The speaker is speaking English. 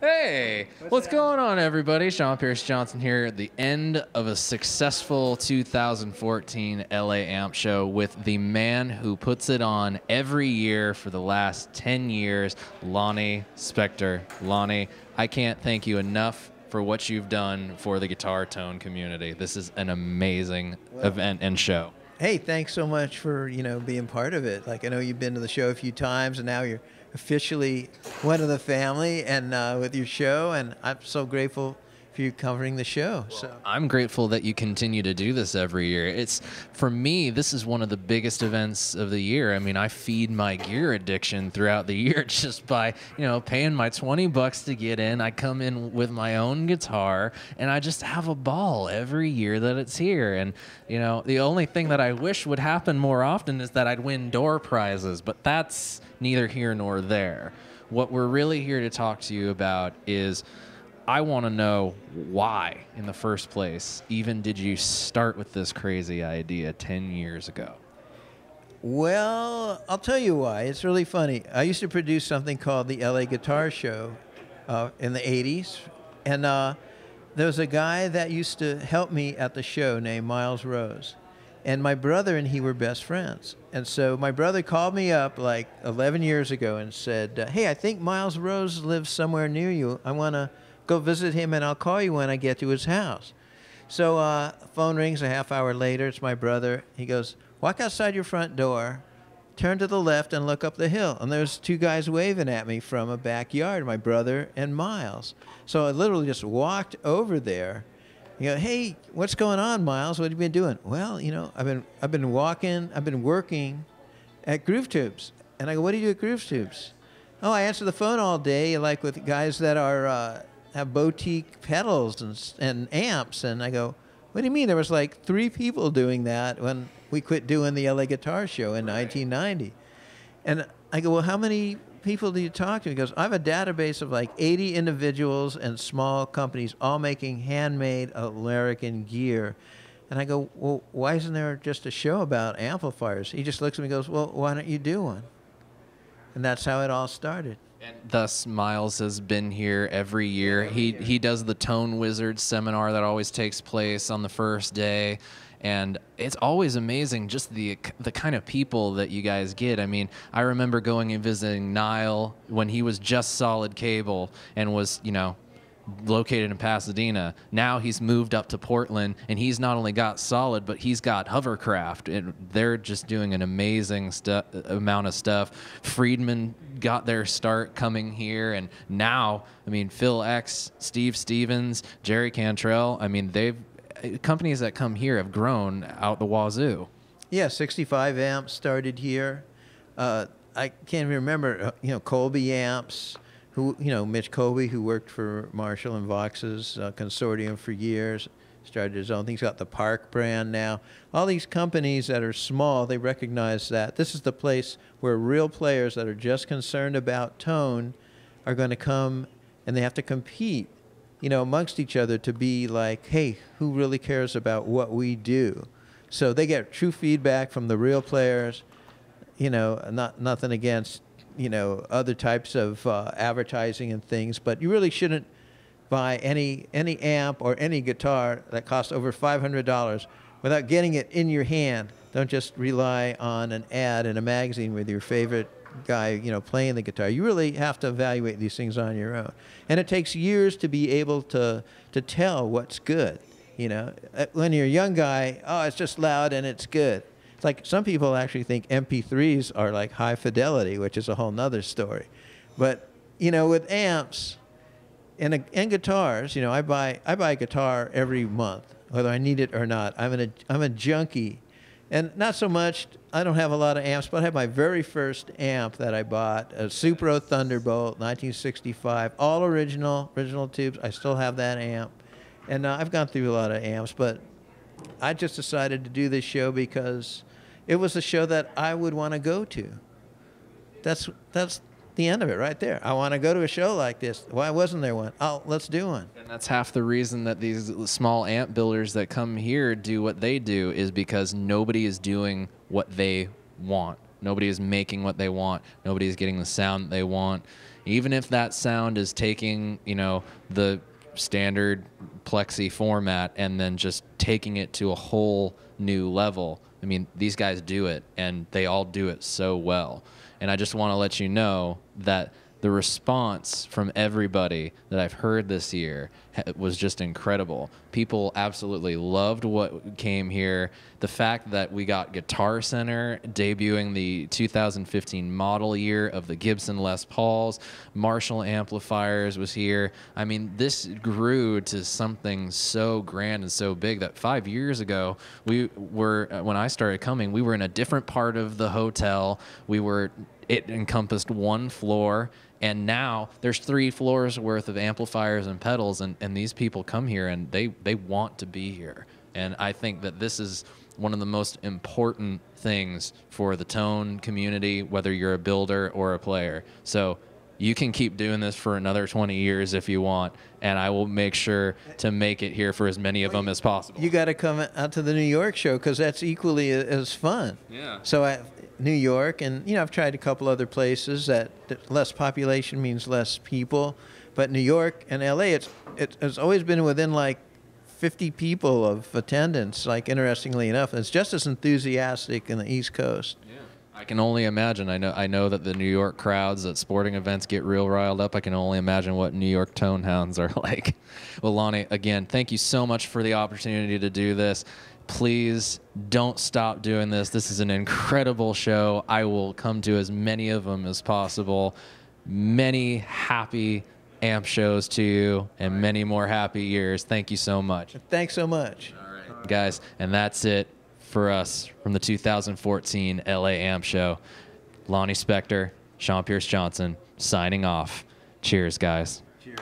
Hey, what's going on, everybody? Sean Pierce Johnson here at the end of a successful 2014 LA Amp show with the man who puts it on every year for the last 10 years, Loni Specter. Loni, I can't thank you enough for what you've done for the guitar tone community. This is an amazing event and show. Hey, thanks so much for, being part of it. Like, I know you've been to the show a few times, and now you're officially one of the family and with your show, and I'm so grateful for you covering the show. So I'm grateful that you continue to do this every year. It's, for me, this is one of the biggest events of the year. I mean, I feed my gear addiction throughout the year just by, paying my $20 to get in. I come in with my own guitar, and I just have a ball every year that it's here. And, the only thing that I wish would happen more often is that I'd win door prizes, but that's neither here nor there. What we're really here to talk to you about is I want to know why, in the first place, even did you start with this crazy idea 10 years ago? Well, I'll tell you why. It's really funny. I used to produce something called the LA Guitar Show in the 80s, and there was a guy that used to help me at the show named Miles Rose. And my brother and he were best friends. And so my brother called me up like 11 years ago and said, hey, I think Miles Rose lives somewhere near you. I want to go visit him, and I'll call you when I get to his house. So phone rings a half hour later. It's my brother. He goes, walk outside your front door, turn to the left, and look up the hill. And there's two guys waving at me from a backyard, my brother and Miles. So I literally just walked over there. You go, hey, what's going on, Miles? What have you been doing? Well, I've been working at Groove Tubes. And I go, what do you do at Groove Tubes? Oh, I answer the phone all day, like with guys that are have boutique pedals and amps. And I go, what do you mean? There was like 3 people doing that when we quit doing the LA Guitar Show in 1990. And I go, well, how many people do you talk to? He goes, I have a database of like 80 individuals and small companies all making handmade American gear. And I go, well, why isn't there just a show about amplifiers? He just looks at me and goes, well, why don't you do one? And that's how it all started. And thus, Miles has been here every year. He does the Tone Wizards seminar that always takes place on the first day. And it's always amazing just the kind of people that you guys get. I mean, I remember going and visiting Niall when he was just Solid Cable and was, located in Pasadena. Now he's moved up to Portland, and he's not only got Solid, but he's got Hovercraft, and they're just doing an amazing amount of stuff. Friedman got their start coming here, and now, I mean, Phil X, Steve Stevens, Jerry Cantrell, I mean, companies that come here have grown out the wazoo. Yeah, 65 amps started here. I can't even remember, Colby amps, who, Mitch Colby, who worked for Marshall and Vox's consortium for years, started his own thing. He's got the Park brand now. All these companies that are small, they recognize that this is the place where real players that are just concerned about tone are going to come, and they have to compete, amongst each other to be like, hey, who really cares about what we do? So they get true feedback from the real players, nothing against, other types of advertising and things, but you really shouldn't buy any amp or any guitar that costs over $500 without getting it in your hand. Don't just rely on an ad in a magazine with your favorite guy, playing the guitar. You really have to evaluate these things on your own. And it takes years to be able to tell what's good. When you're a young guy, oh, it's just loud and it's good. It's like some people actually think MP3s are like high fidelity, which is a whole nother story. But, with amps and guitars, I buy a guitar every month, whether I need it or not. I'm a junkie. And not so much, I don't have a lot of amps, but I have my very first amp that I bought, a Supro Thunderbolt, 1965, all original tubes. I still have that amp. And I've gone through a lot of amps, but I just decided to do this show because it was a show that I would want to go to. That's the end of it right there. I want to go to a show like this. Why wasn't there one? Oh, let's do one. And that's half the reason that these small amp builders that come here do what they do, is because nobody is doing what they want. Nobody is making what they want. Nobody is getting the sound that they want. even if that sound is taking, you know, the standard plexi format and then just taking it to a whole new level. I mean, these guys do it, and they all do it so well. And I just want to let you know that the response from everybody that I've heard this year was just incredible. People absolutely loved what came here. The fact that we got Guitar Center debuting the 2015 model year of the Gibson Les Pauls, Marshall Amplifiers was here. I mean, this grew to something so grand and so big that 5 years ago, when I started coming, we were in a different part of the hotel. It encompassed one floor, and now there's 3 floors worth of amplifiers and pedals, and these people come here and they want to be here. And I think that this is one of the most important things for the tone community, whether you're a builder or a player. So you can keep doing this for another 20 years if you want, and I will make sure to make it here for as many of them as possible. You got to come out to the New York show, because that's equally as fun. Yeah. So New York, and I've tried a couple other places that less population means less people, but New York and LA, it's always been within like 50 people of attendance. Like, interestingly enough, it's just as enthusiastic in the East Coast. Yeah. I can only imagine. I know that the New York crowds at sporting events get real riled up. I can only imagine what New York tone hounds are like. Well, Loni, again, thank you so much for the opportunity to do this. Please don't stop doing this. This is an incredible show. I will come to as many of them as possible. Many happy amp shows to you, and many more happy years. Thank you so much. Thanks so much. All right, guys, and that's it for us from the 2014 LA Amp Show. Loni Specter, Sean Pierce Johnson, signing off. Cheers, guys. Cheers.